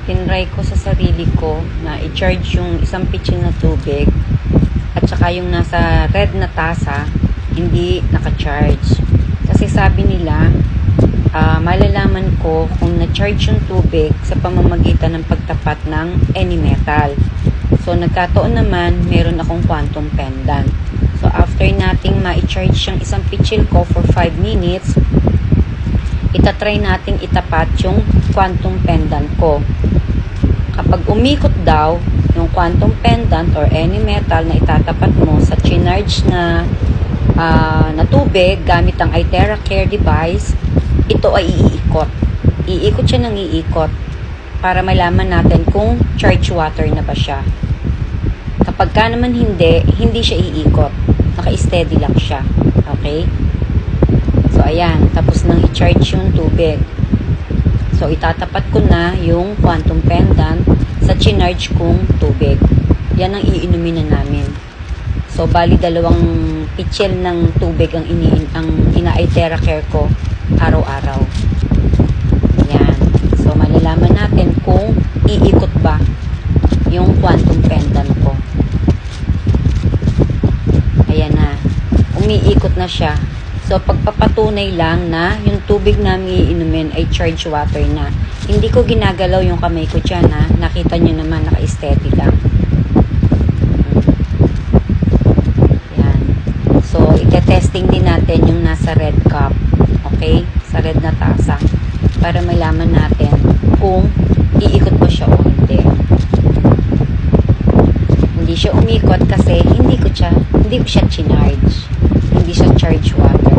tinry ko sa sarili ko na i-charge yung isang pitsil na tubig at saka yung nasa red na tasa hindi naka-charge. Kasi sabi nila, malalaman ko kung na-charge yung tubig sa pamamagitan ng pagtapat ng any metal. So, nagkataon naman, meron akong quantum pendant. So, after nating ma-charge yung isang pitsil ko for 5 minutes, itatry nating itapat yung quantum pendant ko. Kapag umikot daw yung quantum pendant or any metal na itatapat mo sa chinarge na tubig gamit ang iTera Care device, ito ay iikot. Iikot siya ng iikot para malaman natin kung charge water na ba siya. Kapag ka naman hindi siya iikot. Naka-steady lang siya. Okay? So, ayan. Tapos nang i-charge yung tubig. So, itatapat ko na yung quantum pendant sa chinarge kong tubig. Yan ang iinumin na namin. So, bali 2 pitsil ng tubig ang ina-iTera Care ko araw-araw. Yan. So, malalaman natin kung iikot ba yung quantum pendant ko. Ayan na. Umiikot na siya. So, pagpapatunay lang na yung tubig na iinumin ay charge water na. Hindi ko ginagalaw yung kamay ko dyan, ha. Nakita nyo naman, naka-steady lang. Yan. So, ite-testing din natin yung nasa red cup. Okay? Sa red na tasa. Para malaman natin kung iikot ba siya o hindi. Hindi siya umikot kasi hindi ko siya chinarge. Hindi siya charge water.